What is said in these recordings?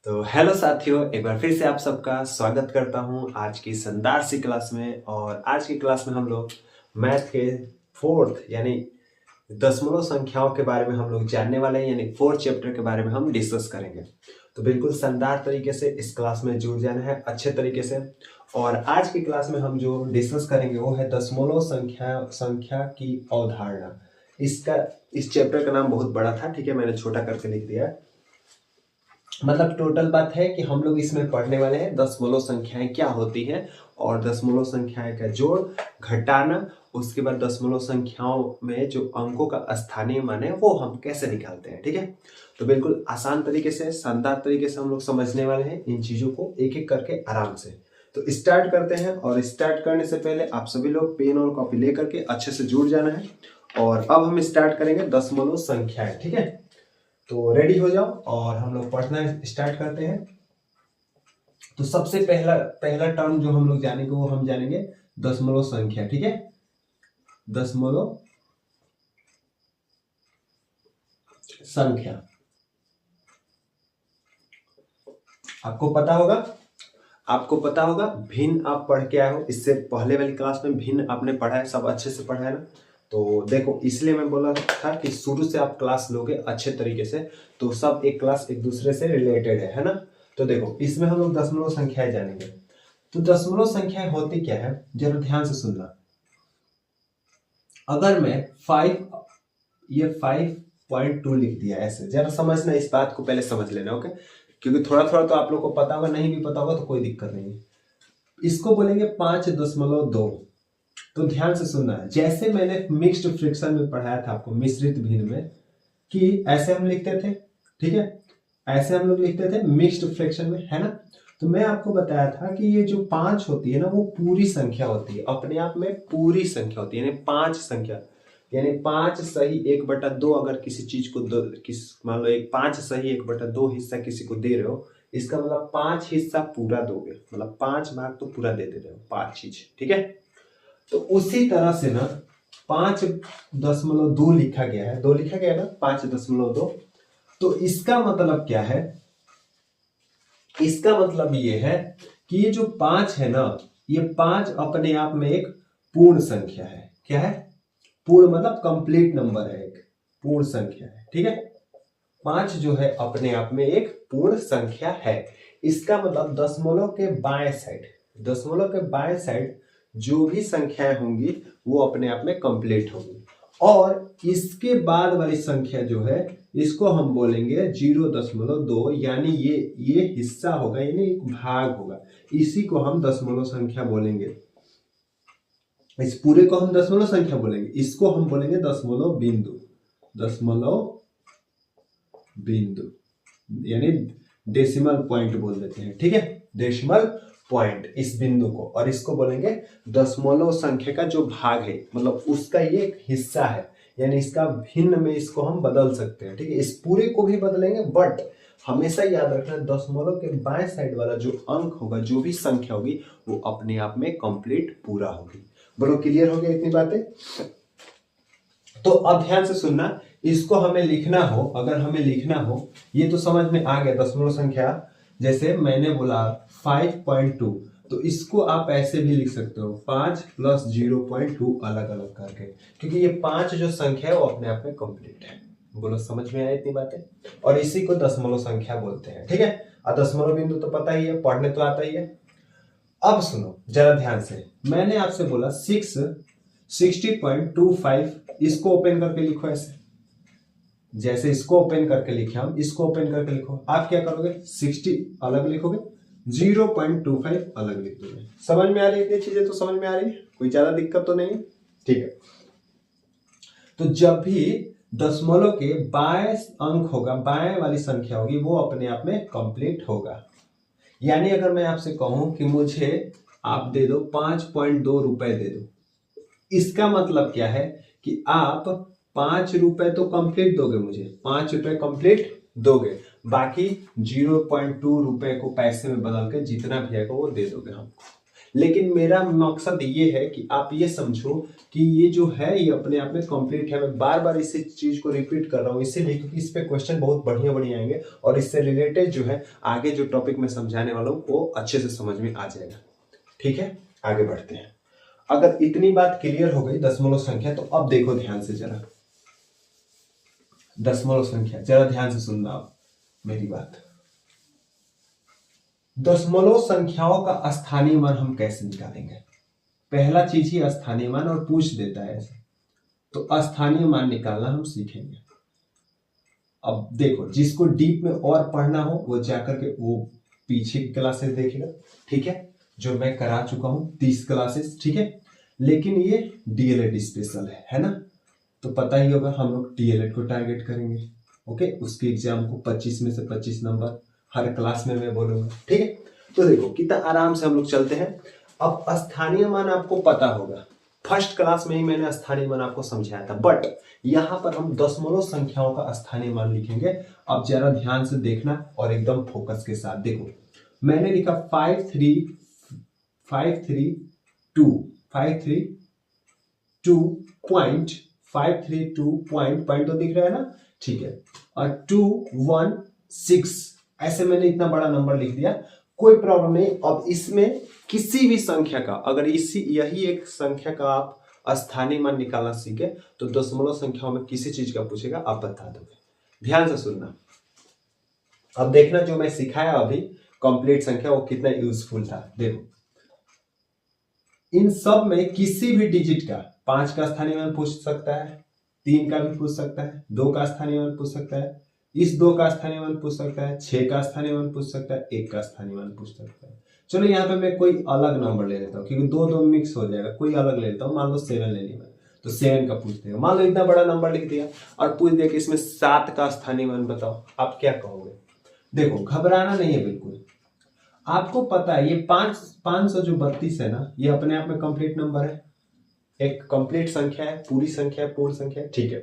तो हेलो साथियों, एक बार फिर से आप सबका स्वागत करता हूं आज की शानदार सी क्लास में। और आज की क्लास में हम लोग मैथ के फोर्थ यानी दशमलव संख्याओं के बारे में हम लोग जानने वाले हैं, यानी फोर्थ चैप्टर के बारे में हम डिस्कस करेंगे। तो बिल्कुल शानदार तरीके से इस क्लास में जुड़ जाना है अच्छे तरीके से। और आज की क्लास में हम जो डिस्कस करेंगे वो है दशमलव संख्या की अवधारणा। इस चैप्टर का नाम बहुत बड़ा था, ठीक है, मैंने छोटा करके लिख दिया। मतलब टोटल बात है कि हम लोग इसमें पढ़ने वाले हैं दशमलव संख्याएं क्या होती हैं और दशमलव संख्याएं का जोड़ घटाना, उसके बाद दशमलव संख्याओं में जो अंकों का स्थानीय मान है वो हम कैसे निकालते हैं। ठीक है, तो बिल्कुल आसान तरीके से शानदार तरीके से हम लोग समझने वाले हैं इन चीजों को एक एक करके आराम से। तो स्टार्ट करते हैं, और स्टार्ट करने से पहले आप सभी लोग पेन और कॉपी लेकर के अच्छे से जुड़ जाना है। और अब हम स्टार्ट करेंगे दशमलव संख्याएं। ठीक है, तो रेडी हो जाओ और हम लोग पढ़ना स्टार्ट करते हैं। तो सबसे पहला टर्म जो हम लोग जानेंगे वो हम जानेंगे दशमलव संख्या। ठीक है, दशमलव संख्या आपको पता होगा भिन्न आप पढ़ के आए हो। इससे पहले वाली क्लास में भिन्न आपने पढ़ा है, सब अच्छे से पढ़ा है ना। तो देखो, इसलिए मैं बोला था कि शुरू से आप क्लास लोगे अच्छे तरीके से तो सब एक क्लास एक दूसरे से रिलेटेड है ना। तो देखो, इसमें हम लोग दशमलव संख्याएं जानेंगे। तो दशमलव संख्याएं होती क्या है, जरा ध्यान से सुनना। अगर मैं 5.2 लिख दिया ऐसे, जरा समझना, इस बात को पहले समझ लेना, ओके। क्योंकि थोड़ा थोड़ा तो आप लोग को पता होगा, नहीं भी पता होगा तो कोई दिक्कत नहीं है। इसको बोलेंगे 5.2। तो ध्यान से सुनना है, जैसे मैंने मिक्स्ड फ्रैक्शन में पढ़ाया था आपको, मिश्रित भिन्न में, कि ऐसे हम लिखते थे। ठीक है, ऐसे हम लोग लिखते थे मिक्स्ड फ्रैक्शन में, है ना। तो मैं आपको बताया था कि ये जो 5 होती है ना, वो पूरी संख्या होती है, अपने आप में पूरी संख्या होती है, यानी 5 संख्या, यानी 5 सही 1/2 अगर किसी चीज को मान लो 5 सही 1/2 हिस्सा किसी को दे रहे हो, इसका मतलब 5 हिस्सा पूरा दोगे, मतलब 5 भाग तो पूरा दे रहे हो 5 चीज। ठीक है, तो उसी तरह से ना 5.2 लिखा गया है, 2 लिखा गया है ना, 5.2। तो इसका मतलब क्या है, इसका मतलब ये है कि ये जो 5 है ना, ये 5 अपने आप में एक पूर्ण संख्या है। क्या है? पूर्ण मतलब कंप्लीट नंबर है, एक पूर्ण संख्या है। ठीक है, 5 जो है अपने आप में एक पूर्ण संख्या है। इसका मतलब दशमलव के बाएं साइड जो भी संख्याएं होंगी वो अपने आप में कंप्लीट होंगी। और इसके बाद वाली संख्या जो है, इसको हम बोलेंगे 0.2, यानी ये हिस्सा होगा, यानी एक भाग होगा। इसी को हम दशमलव संख्या बोलेंगे। इस पूरे को हम दशमलव संख्या बोलेंगे, इसको हम बोलेंगे दशमलव बिंदु, यानी डेसिमल पॉइंट बोल देते हैं। ठीक है, डेसिमल पॉइंट इस बिंदु को, और इसको बोलेंगे दशमलव संख्या का जो भाग है, मतलब उसका ये एक हिस्सा है, यानी इसका भिन्न में इसको हम बदल सकते हैं। ठीक है, इस पूरे को भी बदलेंगे, बट हमेशा याद रखना दशमलव के बाएं साइड वाला जो अंक होगा, जो भी संख्या होगी, वो अपने आप में कंप्लीट पूरा होगी। बोलो, क्लियर हो गया इतनी बातें? तो अब ध्यान से सुनना, इसको हमें लिखना हो, अगर हमें लिखना हो, ये तो समझ में आ गया दशमलव संख्या। जैसे मैंने बोला 5.2, तो इसको आप ऐसे भी लिख सकते हो, 5 + 0.2 अलग अलग करके, क्योंकि ये 5 जो संख्या है वो अपने आप में कंप्लीट है। बोलो, समझ में आया इतनी बातें? और इसी को दशमलव संख्या बोलते हैं। ठीक है, और दशमलव बिंदु तो पता ही है, पढ़ने तो आता ही है। अब सुनो जरा ध्यान से, मैंने आपसे बोला 60.25, इसको ओपन करके लिखो ऐसे, जैसे इसको ओपन करके लिखे हम, इसको ओपन करके लिखो। आप क्या करोगे, 60 अलग लिखोगे, 0.25 अलग लिख दोगे। समझ में आ रही है ये चीजें? तो समझ में आ रही है, कोई ज्यादा दिक्कत तो नहीं? ठीक है, तो जब भी दशमलव के बाएं अंक होगा, बाएं वाली संख्या होगी, वो अपने आप में कंप्लीट होगा। यानी अगर मैं आपसे कहूं कि मुझे आप दे दो 5.2 रुपए दे दो, इसका मतलब क्या है कि आप 5 रुपए तो कंप्लीट दोगे, मुझे 5 रुपए कंप्लीट दोगे, बाकी 0.2 रुपए को पैसे में बदल के जितना भी आएगा वो दे दोगे हमको। लेकिन मेरा मकसद ये है कि आप ये समझो कि ये जो है ये अपने आप में कंप्लीट है। मैं बार बार इसी चीज को रिपीट कर रहा हूँ इसीलिए क्योंकि इस पे क्वेश्चन बहुत बढ़िया बढ़िया आएंगे और इससे रिलेटेड जो है आगे जो टॉपिक मैं समझाने वाला हूँ वो अच्छे से समझ में आ जाएगा। ठीक है, आगे बढ़ते हैं। अगर इतनी बात क्लियर हो गई दशमलव संख्या, तो अब देखो ध्यान से जरा दशमलव संख्या, जरा ध्यान से सुनना आप मेरी बात। दशमलव संख्याओं का स्थानीय मान हम कैसे निकालेंगे? पहला चीज ही स्थानीय मान, और पूछ देता है ऐसे, तो स्थानीय मान निकालना हम सीखेंगे। अब देखो, जिसको डीप में और पढ़ना हो वो जाकर के वो पीछे की क्लासेस देखेगा, ठीक है, जो मैं करा चुका हूं 30 क्लासेस, ठीक है। लेकिन ये डीएलएड स्पेशल है ना, तो पता ही होगा हम लोग डीएलएड को टारगेट करेंगे। ओके, उसके एग्जाम को 25 में से 25 नंबर हर क्लास में मैं बोलूंगा, ठीक है। तो देखो कितना आराम से हम लोग चलते हैं। अब स्थानीय मान आपको पता होगा, फर्स्ट क्लास में ही मैंने स्थानीय मान आपको समझाया था, बट यहां पर हम दशमलव संख्याओं का स्थानीय मान लिखेंगे। अब जरा ध्यान से देखना और एकदम फोकस के साथ देखो। मैंने लिखा 532 पॉइंट तो दिख रहा है ना, ठीक है, और 216 ऐसे मैंने इतना बड़ा नंबर लिख दिया, कोई प्रॉब्लम नहीं। अब इसमें किसी भी संख्या का, अगर यही एक संख्या का आप स्थानीय मान निकालना सीखे तो दशमलव संख्याओं में किसी चीज का पूछेगा आप बता दोगे। ध्यान से सुनना, अब देखना जो मैं सिखाया अभी कंप्लीट संख्या वो कितना यूजफुल था। देखो इन सब में किसी भी डिजिट का 5 का स्थानीय मान पूछ सकता है, 3 का भी पूछ सकता है, 2 का स्थानीय मान पूछ सकता है, इस 2 का स्थानीय मान पूछ सकता है, 6 का स्थानीय मान पूछ सकता है, 1 का स्थानीय मान पूछ सकता है। चलो यहाँ पे मैं कोई अलग नंबर ले लेता हूँ क्योंकि दो मिक्स हो जाएगा, कोई अलग ले लेता हूँ, मान लो 7 ले लिया मैं, तो 7 का पूछ देगा। मान लो इतना बड़ा नंबर लिख दिया और पूछ दिया कि इसमें 7 का स्थानीय मान बताओ, आप क्या कहोगे? देखो घबराना नहीं है बिल्कुल, आपको पता है ये 532 है ना, ये अपने आप में कंप्लीट नंबर है, एक कंप्लीट संख्या है, पूरी संख्या है, पूर्ण संख्या है, ठीक है।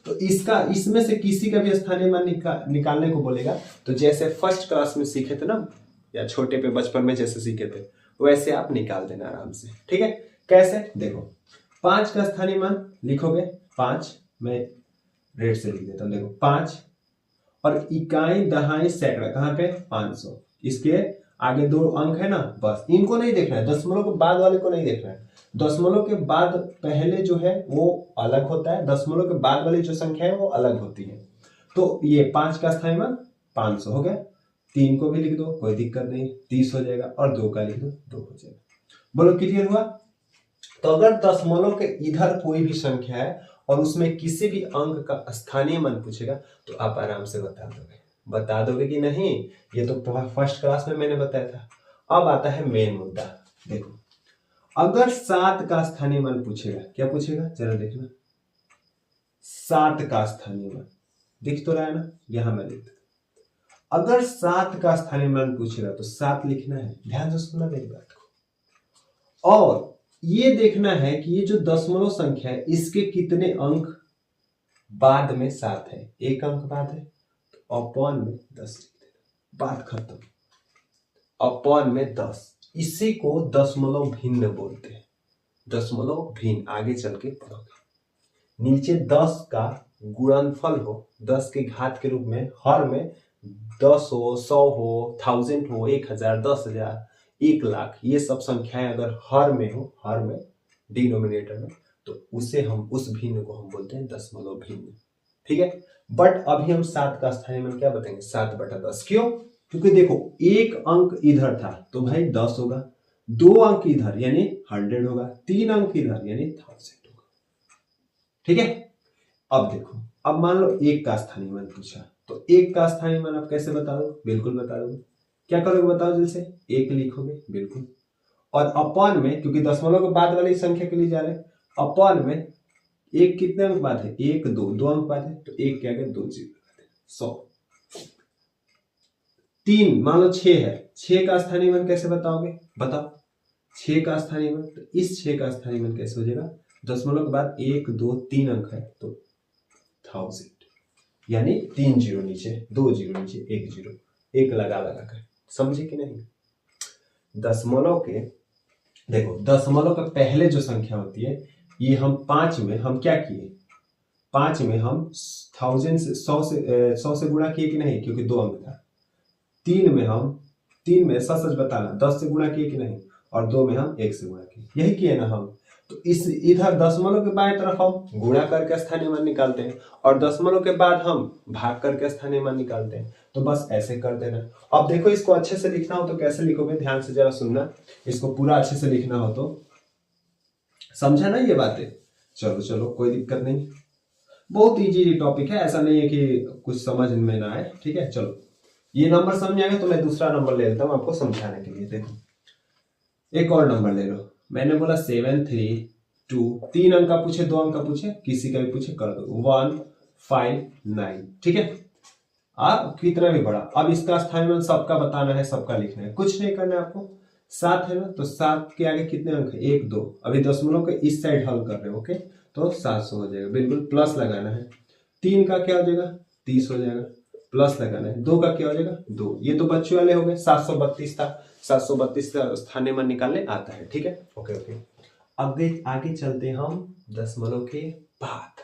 तो इसमें से किसी का भी स्थानीय मान निकालने को बोलेगा तो जैसे फर्स्ट क्लास में सीखे थे ना, या छोटे पे बचपन में जैसे सीखे थे वैसे आप निकाल देना आराम से, ठीक है। कैसे? देखो 5 का स्थानीय मान लिखोगे, 5 मैं रेड से लिख देता हूं, देखो 5 और इकाई दहाई सैकड़ा कहां पे 500, इसके आगे 2 अंक है ना, बस इनको नहीं देखना है, दशमलव के बाद वाले को नहीं देखना है। दशमलव के बाद पहले जो है वो अलग होता है, दशमलव के बाद वाली जो संख्या है वो अलग होती है। तो ये 5 का स्थानीय मान 500 हो गया, 3 को भी लिख दो कोई दिक्कत नहीं, 30 हो जाएगा, और 2 का लिख दो 2 हो जाएगा। बोलो क्लियर हुआ? तो अगर दशमलव के इधर कोई भी संख्या है और उसमें किसी भी अंक का स्थानीय मान पूछेगा तो आप आराम से बता दोगे कि नहीं? ये तो फर्स्ट क्लास में मैंने बताया था। अब आता है मेन मुद्दा। देखो अगर 7 का स्थानीय मान पूछेगा, क्या पूछेगा जरा देखना, 7 का स्थानीय मान दिख तो रहा है ना, यहां मैं लिख, अगर 7 का स्थानीय मान पूछेगा तो 7 लिखना है, ध्यान से सुनना मेरी बात को। और ये देखना है कि ये जो दशमलव संख्या है इसके कितने अंक बाद में 7 है, एक अंक बाद है तो अपॉन में 10 लिख देना, बात खत्म। अपॉन में 10, इसी को दशमलव भिन्न बोलते हैं, दशमलव भिन्न। आगे चल के पढ़ोगे, नीचे 10 का गुणनफल हो 10 के घात के रूप में, हर में 10 हो, 100 हो, 1000 हो, 1000, 10,000, 1,00,000, ये सब संख्याएं अगर हर में हो, हर में डिनोमिनेटर में, तो उसे हम उस भिन्न को हम बोलते हैं दशमलव भिन्न, ठीक है। बट अभी हम 7 का स्थानीय मान क्या बताएंगे? 7/10। क्यों? क्योंकि देखो एक अंक इधर था तो भाई 10 होगा, 2 अंक इधर यानी 100 होगा, 3 अंक इधर यानी 1000 होगा, ठीक है। अब देखो, अब मान लो 1 का स्थानीय मान पूछा, तो 1 का स्थानीय मान आप कैसे बता दो? बिल्कुल बता दोगे। क्या करोगे बताओ? जैसे 1 लिखोगे, बिल्कुल, और अपॉन में, क्योंकि दशमलव के बाद वाली संख्या के लिए जा रहे हैं, अपॉन में 1 कितने अंक बाद है? 1, 2 अंक बाद है, तो 1 क्या गया 2 जीरो, 100। 3 मान लो 6 है, 6 का स्थानीय मान कैसे बताओगे? बताओ 6 का स्थानीय मान, तो इस 6 का स्थानीय मान कैसे हो जाएगा? दशमलव के बाद 1, 2, 3 अंक है तो 1000, यानी 3 जीरो नीचे, 2 जीरो नीचे, 1 जीरो, 1 लगा कर, समझे कि नहीं? दशमलव के देखो दशमलव के पहले जो संख्या होती है, ये हम 5 में हम क्या किए, 5 में हम 1000 से 100 से गुणा किए कि नहीं, क्योंकि 2 अंक था। 3 में सच सच बताना 10 से गुणा किए कि नहीं, और 2 में हम 1 से गुणा किए, यही किए ना हम। तो इस इधर दशमलव के बाएं तरफ हम गुणा करके स्थानीय मान निकालते हैं, और दशमलव के बाद हम भाग करके स्थानीय मान निकालते हैं। तो बस ऐसे कर देना। अब देखो इसको अच्छे से लिखना हो तो कैसे लिखोगे, ध्यान से जरा सुनना, इसको पूरा अच्छे से लिखना हो तो, समझा ना ये बातें। चलो चलो कोई दिक्कत नहीं, बहुत इजी टॉपिक है, ऐसा नहीं है कि कुछ समझ में ना आए, ठीक है। चलो ये नंबर समझ आएगा तो मैं दूसरा नंबर ले लेता हूँ आपको समझाने के लिए। देखो एक और नंबर ले लो, मैंने बोला 732, 3 अंक का पूछे 2 अंक का पूछे किसी का भी पूछे कर दो, 159, ठीक है। आप कितना भी बड़ा, अब इसका स्थानीय मान सबका बताना है, सबका लिखना है, कुछ नहीं करना है आपको। 7 है ना, तो 7 के आगे कितने अंक है, 1 2, अभी दशमलव के इस साइड हल कर रहे हो, ओके, तो 700 हो जाएगा, बिल्कुल प्लस लगाना है। 3 का क्या हो जाएगा, 30 हो जाएगा, प्लस लगाना है। 2 का क्या हो जाएगा, 2, ये तो बच्चों वाले हो गए, 732 था, 732 का स्थानीय मान निकालने आता है, ठीक है, ओके ओके। अब आगे चलते हैं हम दशमलव के बाद,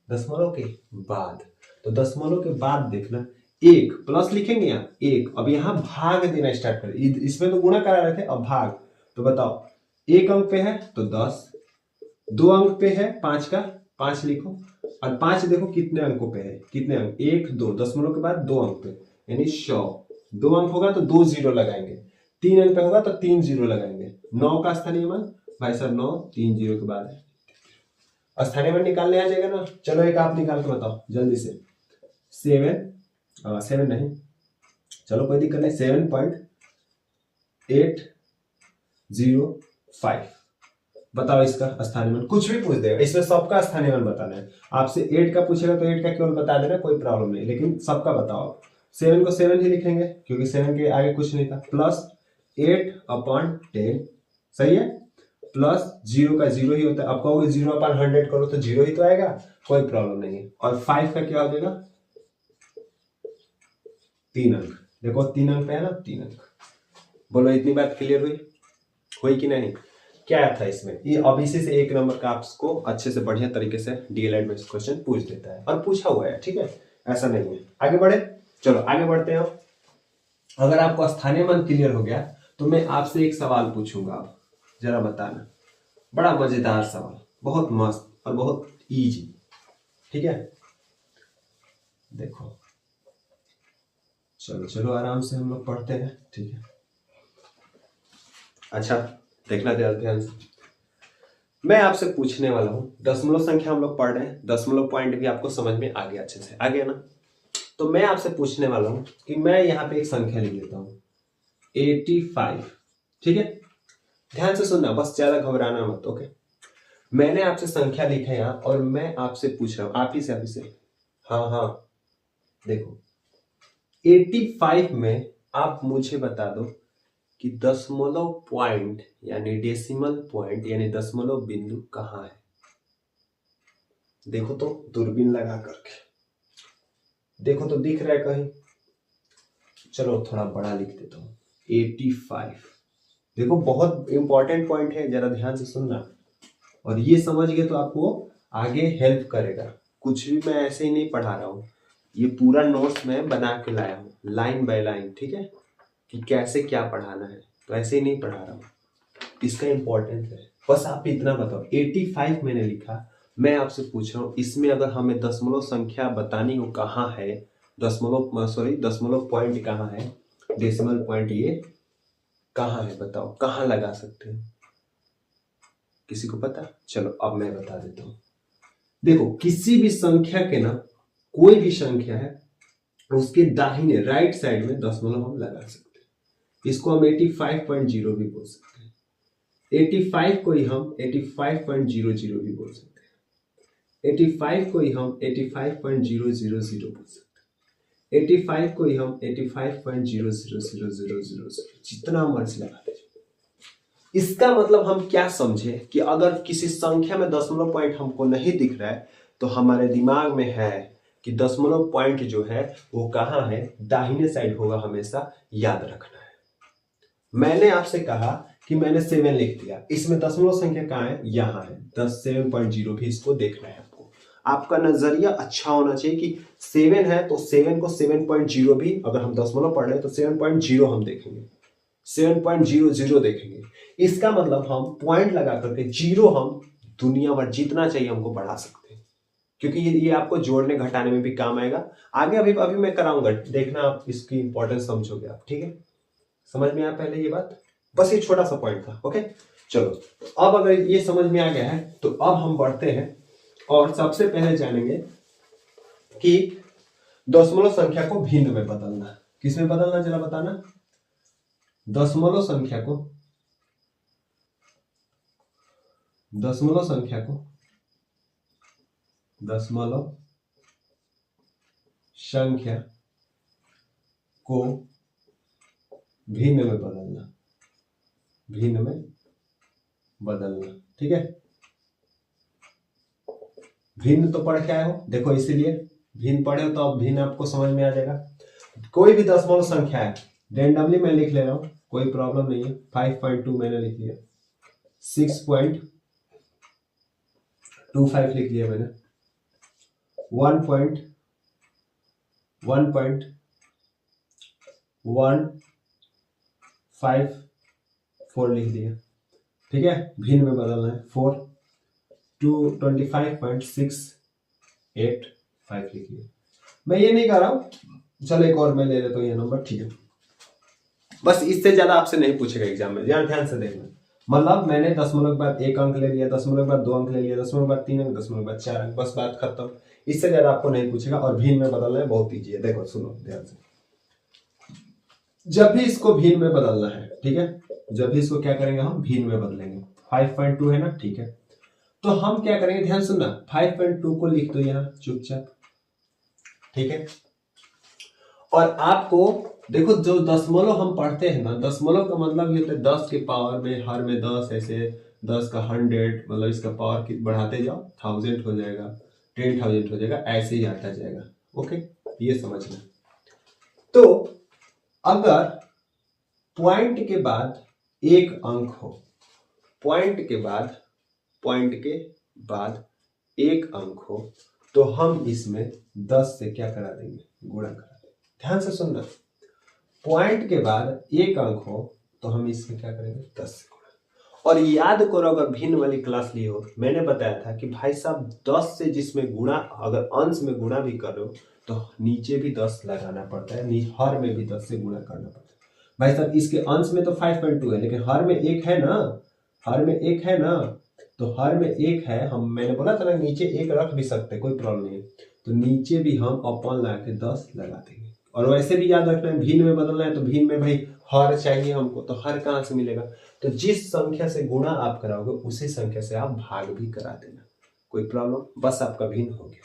दशमलव के बाद, तो दशमलव के बाद देखना, 1 प्लस लिखेंगे यहाँ 1, अब यहाँ भाग देना स्टार्ट करें, इसमें तो गुणा करा रहे थे, अब भाग। तो बताओ 1 अंक पे है तो 10, 2 अंक पे है 5 का 5 लिखो, और 5 देखो कितने अंकों पे है, कितने अंक, 1 2, दशमलव के बाद 2 अंक पे, यानी 100। 2 अंक होगा तो 2 जीरो लगाएंगे, 3 अंक पे होगा तो 3 जीरो लगाएंगे। 9 का स्थानीय मान भाई साहब 9, 3 जीरो के बाद है, स्थानीय मान निकालने आ जाएगा ना। चलो एक आप निकाल के बताओ जल्दी से। 7 नहीं, चलो कोई दिक्कत नहीं, 7.805 बताओ इसका स्थानीय मान, कुछ भी पूछ देगा, इसमें सबका स्थानीय मान बताना है। आपसे 8 का पूछेगा तो 8 का केवल बता देना, कोई प्रॉब्लम नहीं, लेकिन सबका बताओ। 7 को 7 ही लिखेंगे क्योंकि 7 के आगे कुछ नहीं था, प्लस 8/10, सही है, प्लस 0 का 0 ही होता है। अब कहोगे 0/100 करो तो 0 ही तो आएगा, कोई प्रॉब्लम नहीं है। और 5 का क्या हो जाएगा, 3 अंक, देखो 3 अंक पे है ना, 3 अंक। बोलो इतनी बात क्लियर हुई कि नहीं, क्या था इसमें, ये अब इसी से 1 नंबर का आपको अच्छे से बढ़िया तरीके से डीएलएड में क्वेश्चन पूछ देता है, और पूछा हुआ है, ठीक है, ऐसा नहीं है। आगे बढ़े, चलो आगे बढ़ते हैं। अगर आपको स्थानीय मान क्लियर हो गया तो मैं आपसे एक सवाल पूछूंगा, आप जरा बताना, बड़ा मजेदार सवाल, बहुत मस्त और बहुत इजी, ठीक है। देखो चलो चलो आराम से हम लोग पढ़ते हैं, ठीक है। अच्छा देखना ध्यान से, मैं आपसे पूछने वाला हूं, दशमलव संख्या हम लोग पढ़ रहे हैं, दशमलव पॉइंट भी आपको समझ में आ गया, अच्छे से आ गया ना। तो मैं आपसे पूछने वाला हूं कि मैं यहाँ पे एक संख्या लिख लेता हूं 85, ठीक है, ध्यान से सुनना, बस ज्यादा घबराना मत, ओके। मैंने आपसे संख्या लिखा है यहाँ, और मैं आपसे पूछ रहा हूं, आप ही से, हाँ हाँ, देखो 85 में आप मुझे बता दो कि दशमलव पॉइंट यानी डेसिमल पॉइंट यानी दशमलव बिंदु कहाँ है। देखो तो दूरबीन लगा करके देखो तो दिख रहा है कहीं, चलो थोड़ा बड़ा लिख देता हूँ 85। देखो बहुत इंपॉर्टेंट पॉइंट है, जरा ध्यान से सुनना, और ये समझ गए तो आपको आगे हेल्प करेगा। कुछ भी मैं ऐसे ही नहीं पढ़ा रहा हूँ, ये पूरा नोट्स मैं बना के लाया हूँ लाइन बाय लाइन, ठीक है, कि कैसे क्या पढ़ाना है, तो ऐसे ही नहीं पढ़ा रहा हूँ, इसका इंपॉर्टेंस है। बस आप इतना बताओ, 85 मैंने लिखा, मैं आपसे पूछ रहा हूँ इसमें अगर हमें दशमलव संख्या बतानी हो कहाँ है, दशमलव पॉइंट कहाँ है, डेसिमल पॉइंट ये कहाँ है, बताओ कहाँ लगा सकते हैं, किसी को पता? चलो अब मैं बता देता हूँ। देखो किसी भी संख्या के ना, कोई भी संख्या है उसके दाहिने राइट साइड में दशमलव हम लगा सकते हैं, इसको हम 85.0 भी बोल सकते हैं, 85 को ही हम 85.00 भी बोल सकते हैं, 85 को ही हम 85.000 बोल सकते हैं, 85 को ही हम 85.00000 जितना मर्जी लगा दीजिए। इसका मतलब हम क्या समझे कि अगर किसी संख्या में दशमलव पॉइंट हमको नहीं दिख रहा है तो हमारे दिमाग में है कि दशमलव पॉइंट जो है वो कहाँ है, दाहिने साइड होगा, हमेशा याद रखना है। मैंने आपसे कहा कि मैंने 7 लिख दिया, इसमें दशमलव संख्या कहाँ है, यहाँ है, 7.0 भी इसको देखना है आपको। आपका नजरिया अच्छा होना चाहिए कि 7 है तो 7 को 7.0 भी, अगर हम दशमलव पढ़ रहे हैं तो 7.0 हम देखेंगे, 7.00 देखेंगे। इसका मतलब हम पॉइंट लगा करके जीरो हम दुनिया भर जितना चाहिए हमको बढ़ा सकते हैं, क्योंकि ये आपको जोड़ने घटाने में भी काम आएगा। आगे अभी मैं कराऊंगा, देखना आप इसकी इंपॉर्टेंस समझोगे आप, ठीक है। समझ में आया पहले ये बात, बस ये छोटा सा पॉइंट था। ओके चलो, तो अब अगर ये समझ में आ गया है तो अब हम बढ़ते हैं और सबसे पहले जानेंगे कि दशमलव संख्या को भिन्न में बदलना। किस में बदलना जरा बताना। दशमलव संख्या को भिन्न में बदलना, ठीक है। भिन्न तो पढ़ के आए हो, देखो इसीलिए भिन्न पढ़े हो तो अब भिन्न आपको समझ में आ जाएगा। कोई भी दशमलव संख्या है, रेंडमली मैं लिख ले रहा हूं, कोई प्रॉब्लम नहीं है। 5.2 मैंने लिख लिया, 6.25 लिख लिया मैंने, 1.154 लिख दिया, ठीक है। भिन्न में बदलना है, 25.685 लिख लिया। मैं ये नहीं कर रहा हूं, चलो एक और मैं ले लेता हूं ये नंबर, ठीक है। बस इससे ज्यादा आपसे नहीं पूछेगा एग्जाम में, ध्यान से देखना। मतलब मैंने दशमलव के बाद 1 अंक ले लिया, दशमलव के बाद 2 अंक ले लिया, दशमलव के बाद 3 अंक, दशमलव के बाद 4 अंक, बस बात खत्म। इससे ज्यादा आपको नहीं पूछेगा। और भिन्न में बदलना है, बहुत ईजी है। देखो सुनो ध्यान से, जब भी इसको भिन्न में बदलना है, ठीक है, जब भी इसको क्या करेंगे हम भिन्न में बदलेंगे। 5.2 है ना, ठीक है, तो हम क्या करेंगे, ध्यान सुनना, 5.2 को लिख दो यहाँ चुपचाप, ठीक है। और आपको देखो, जो दशमलव हम पढ़ते हैं ना, दशमलव का मतलब ये होता है 10 के पावर में, हर में 10, ऐसे 10 का 100, मतलब इसका पावर बढ़ाते जाओ, 1000 हो जाएगा, 10,000 हो जाएगा, ऐसे ही आता जाएगा। ओके, ये समझना। तो अगर पॉइंट के बाद एक अंक हो, पॉइंट के बाद एक अंक हो, तो हम इसमें 10 से क्या करा देंगे, गुणा करा देंगे। ध्यान से सुनना, पॉइंट के बाद एक अंक हो तो हम इसमें क्या करेंगे, 10 से गुणा। और याद करो, अगर भिन्न वाली क्लास ली हो, मैंने बताया था कि भाई साहब 10 से जिसमें गुणा, अगर अंश में गुणा भी कर रहे हो तो नीचे भी 10 लगाना पड़ता है, हर में भी 10 से गुणा करना पड़ता है। भाई साहब इसके अंश में तो 5.2 है, लेकिन हर में 1 है ना, तो हर में 1 है। मैंने बोला था ना, नीचे 1 रख भी सकते, कोई प्रॉब्लम नहीं है। तो नीचे भी हम अपन ला के 10 लगा देंगे। और वैसे भी याद रखना है, भिन्न में बदलना है तो भिन्न में भाई हर चाहिए हमको, तो हर कहां से मिलेगा, तो जिस संख्या से गुणा आप कराओगे उसी संख्या से आप भाग भी करा देना, कोई प्रॉब्लम, बस आपका भिन्न हो गया।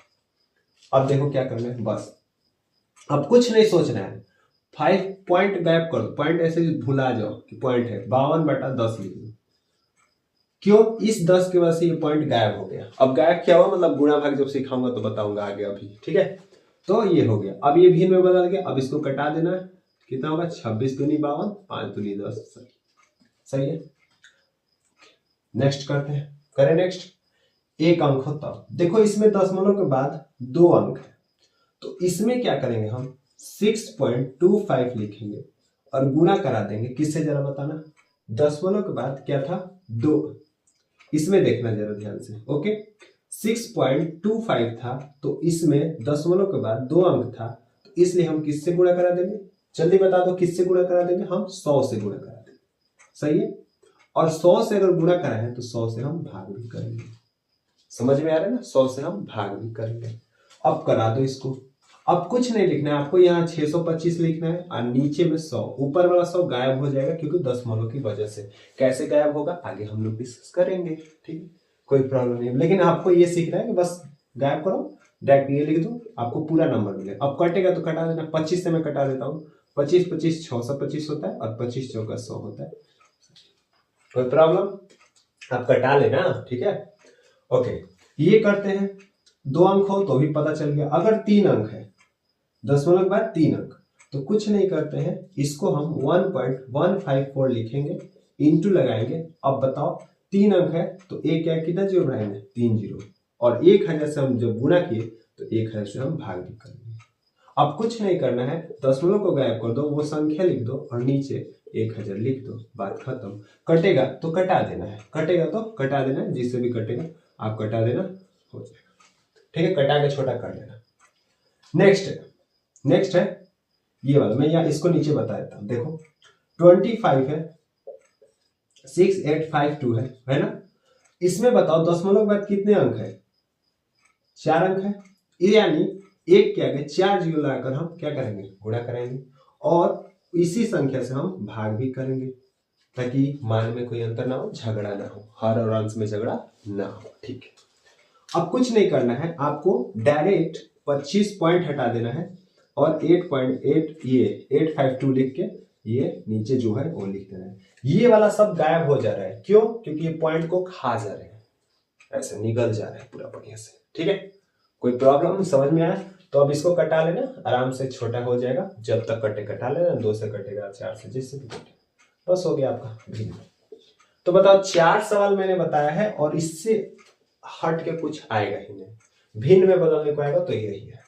अब देखो क्या करना है, बस अब कुछ नहीं सोचना है। 5 पॉइंट गायब कर दो, पॉइंट ऐसे भुला जाओ कि पॉइंट है, 52/10 लिख दो। क्यों, इस 10 के वजह से ये पॉइंट गायब हो गया। अब गायब क्या हुआ, मतलब गुणा भाग जब सिखाऊंगा तो बताऊंगा आगे अभी, ठीक है। तो ये हो गया, अब ये भिन्न में बदल गया। अब इसको कटा देना है, कितना होगा, 26 दूनी 52, 5 दूनी 10, सही है। नेक्स्ट करते हैं, करें नेक्स्ट। एक अंक हो तब देखो, इसमें दशमलव के बाद 2 अंक है, तो इसमें क्या करेंगे हम, 6.25 लिखेंगे और गुणा करा देंगे, किससे जरा बताना, दशमलव के बाद क्या था, 2, इसमें देखना जरा ध्यान से। ओके, 6.25 था, तो इसमें दशमलव के बाद 2 अंक था, तो इसलिए हम किससे गुणा करा देंगे, जल्दी बता दो किससे गुणा करा देंगे, हम 100 से गुणा करा देंगे, सही है। और 100 से अगर गुणा करा है तो 100 से हम भाग भी करेंगे, समझ में आ रहा है ना, 100 से हम भाग भी करेंगे। अब करा दो इसको, अब कुछ नहीं लिखना है आपको, यहाँ 625 लिखना है और नीचे में 100, ऊपर वाला 100 गायब हो जाएगा क्योंकि दशमलव की वजह से। कैसे गायब होगा आगे हम लोग डिस्कस करेंगे, ठीक है, कोई प्रॉब्लम नहीं। लेकिन आपको ये सीखना है कि बस गायब करो, डायरेक्ट ये लिख दो, आपको पूरा नंबर मिलेगा। अब कटेगा तो कटा देना, 25 से मैं कटा देता हूँ, 25 25 625 होता है और 25 चौका 100 होता है, कोई प्रॉब्लम, आप कटा लेना, ठीक है। ओके, ये करते हैं, 2 अंक हो तो भी पता चल गया। अगर 3 अंक है, दशमलव के बाद 3 अंक, तो कुछ नहीं करते हैं, इसको हम 1.154 लिखेंगे, इंटू लगाएंगे। अब बताओ 3 अंक है तो एक क्या कितना जीरो बढ़ाएंगे 3 जीरो, और 1000 से हम जब गुना किए तो 1000 से हम भाग भी करेंगे। अब कुछ नहीं करना है, दशमलव को गायब कर दो, वो संख्या लिख दो और नीचे 1000 लिख दो, बात खत्म। कटेगा तो कटा देना है, कटेगा तो कटा देना है, जिससे भी कटेगा आप कटा देना, हो जाएगा। ठीक है, कटा के छोटा कर लेना। नेक्स्ट है ये वाला, मैं यहाँ इसको नीचे बता देता हूँ। देखो 25 है, 6852 है ना। इसमें बताओ दशमलव के बाद कितने अंक है, 4 अंक है, यानी एक क्या है 4 जीरो लगाकर हम क्या करेंगे गुणा करेंगे, और इसी संख्या से हम भाग भी करेंगे, ताकि मान में कोई अंतर ना हो, झगड़ा ना हो, हर और अंश में झगड़ा ना हो। ठीक है, अब कुछ नहीं करना है, आपको डायरेक्ट 25 पॉइंट हटा देना है और 8.8 ये 852 लिख के ये नीचे जो है वो लिख देना है। ये वाला सब गायब हो जा रहा है, क्यों? क्योंकि ये पॉइंट को खा जा रहे हैं, ऐसे निकल जा रहा है पूरा बढ़िया से। ठीक है, कोई प्रॉब्लम समझ में आया तो अब इसको कटा लेना, आराम से छोटा हो जाएगा, जब तक कटे कटा लेना, 2 से कटेगा, 4 से, जिससे भी कटे, बस हो गया आपका भिन्न। तो बताओ 4 सवाल मैंने बताया है और इससे हट के कुछ आएगा ही नहीं, भिन्न में बदलने को आएगा तो यही है,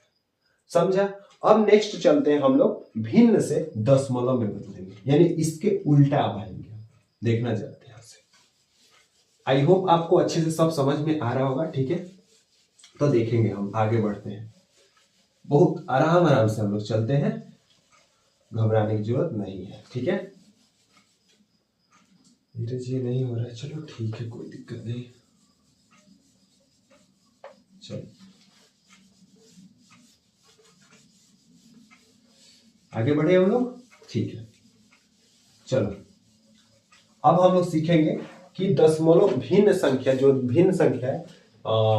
समझा। अब नेक्स्ट चलते हैं हम लोग भिन्न से दशमलव में बदलेंगे, यानी इसके उल्टा अब आएंगे, देखना चाहते हैं यहाँ से। आई होप आपको अच्छे से सब समझ में आ रहा होगा। ठीक है, तो देखेंगे, हम आगे बढ़ते हैं, बहुत आराम से हम लोग चलते हैं, घबराने की जरूरत नहीं है। ठीक है, ये नहीं हो रहा है, चलो ठीक है, कोई दिक्कत नहीं, चलो आगे बढ़े हम लोग। ठीक है, चलो अब हम लोग सीखेंगे कि दशमलव भिन्न संख्या, जो भिन्न संख्या है,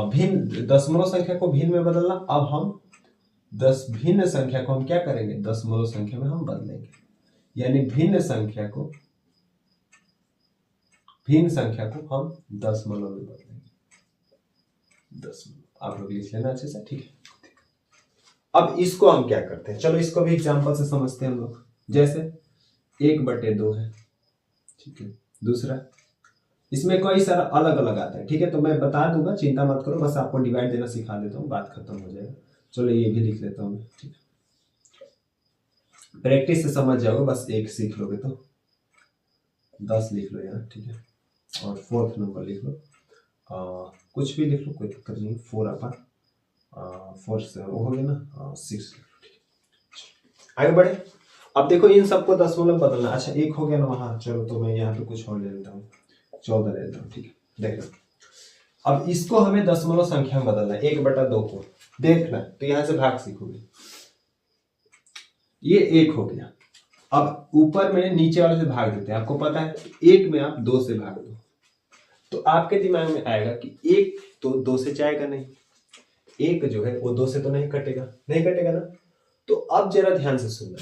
भिन्न दशमलव संख्या को भिन्न में बदलना। अब हम भिन्न संख्या को हम क्या करेंगे, दशमलव संख्या में हम बदलेंगे, यानी भिन्न संख्या को हम दशमलव में बदलेंगे, दशमलव। आप लोग लिख लेना अच्छे से। ठीक है, अब इसको हम क्या करते हैं, चलो इसको भी एग्जांपल से समझते हैं हम लोग। जैसे 1/2 है, ठीक है, दूसरा, इसमें कई सारा अलग अलग आता है। ठीक है, तो मैं बता दूंगा, चिंता मत करो, बस आपको डिवाइड देना सिखा देता हूँ, बात खत्म हो जाएगा। चलो ये भी लिख लेता हूँ। ठीक है, प्रैक्टिस से समझ जाओगे, बस एक सीख लोगे तो 10 लिख लो यहाँ। ठीक है, और 4th नंबर लिख लो, कुछ भी लिख लो, कोई दिक्कत नहीं। 4 अपन 4 से वो हो गया ना, 6। आगे बढ़े। अब देखो इन सबको दशमलव बदलना। अच्छा, एक हो गया ना वहां, चलो तो मैं यहाँ पे कुछ और ले लेता हूँ, 14 ले लेता हूँ। ठीक है, देखो अब इसको हमें दशमलव संख्या में बदलना है, 1/2 को। देखना तो यहाँ से भाग सीखोगे, ये 1 हो गया। अब ऊपर में नीचे वाले से भाग देते हैं, आपको पता है 1 में आप 2 से भाग दो, तो आपके दिमाग में आएगा कि 1 तो 2 से जाएगा नहीं, 1 जो है वो 2 से तो नहीं कटेगा ना। तो अब जरा ध्यान से सुनना,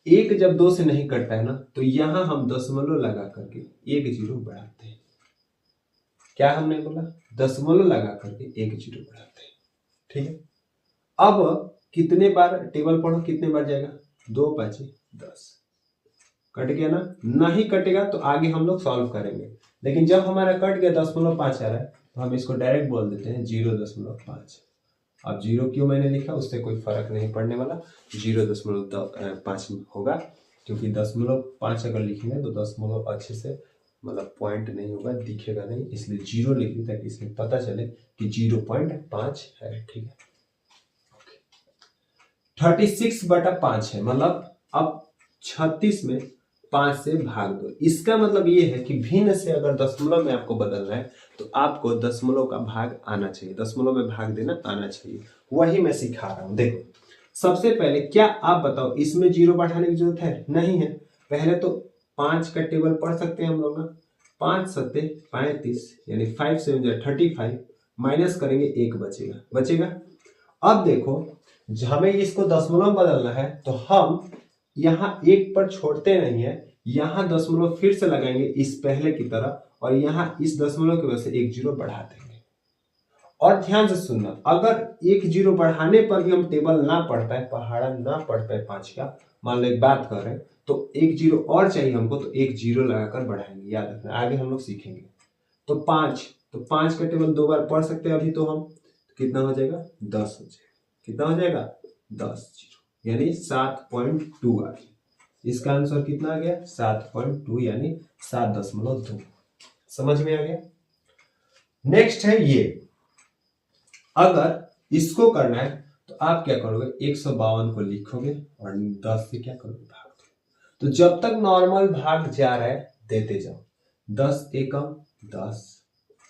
1 जब 2 से नहीं कटता है ना, तो यहां हम दशमलव लगा करके 1 जीरो बढ़ाते हैं। क्या हमने बोला, दशमलव लगा करके 1 जीरो बढ़ाते हैं। ठीक है, अब कितने बार टेबल पढ़ो, कितने बार जाएगा, 2 5 10, कट गया ना। नहीं कटेगा तो आगे हम लोग सॉल्व करेंगे, लेकिन जब हमारा कट गया 0.5 आ रहा है तो हम इसको डायरेक्ट बोल देते हैं 0.5। अब 0 क्यों मैंने लिखा, उससे कोई फर्क नहीं पड़ने वाला, 0.5 होगा, क्योंकि 0.5 अगर लिखेंगे तो दशमलव अच्छे से मतलब पॉइंट नहीं होगा, दिखेगा नहीं, इसलिए 0 लिख दी ताकि इसमें पता चले कि 0.5 है। ठीक है, 36/5 है, मतलब अब 36 में 5 से भाग दो। इसका मतलब ये है कि भिन्न से अगर दशमलव में आपको बदलना है तो आपको दशमलव का भाग आना चाहिए, दशमलव में भाग देना आना चाहिए, वही मैं सिखा रहा हूं। देखो सबसे पहले क्या आप बताओ, इसमें 0 बढ़ाने की जरूरत है, नहीं है। पहले तो 5 का टेबल पढ़ सकते हैं हम लोग ना, 5 7 35, यानी 5 7 35, माइनस करेंगे 1 बचेगा। अब देखो हमें इसको दशमलव बदलना है तो हम यहाँ 1 पर छोड़ते नहीं है, यहाँ दशमलव फिर से लगाएंगे इस पहले की तरह, और यहाँ इस दशमलव की वजह से 1 जीरो बढ़ा देंगे। और ध्यान से सुनना, अगर 1 जीरो बढ़ाने पर भी हम टेबल ना पढ़ पाए, पहाड़ा ना पढ़ पाए 5 का, मान लो एक बात कर रहे हैं, तो एक जीरो और चाहिए हमको, तो एक जीरो लगाकर बढ़ाएंगे, याद रखना, आगे हम लोग सीखेंगे। तो 5, तो 5 का टेबल 2 बार पढ़ सकते हैं अभी तो हम, तो कितना हो जाएगा 10 हो जाएगा, कितना हो जाएगा 10 जीरो यानी 7.2 आ गया। इसका आंसर कितना आ गया 7.2 यानी 7.2। समझ में आ गया। नेक्स्ट है ये, अगर इसको करना है तो आप क्या करोगे, 152 को लिखोगे और 10 से क्या करोगे भाग दो। तो जब तक नॉर्मल भाग जा रहा है देते जाओ, 10 एकम 10,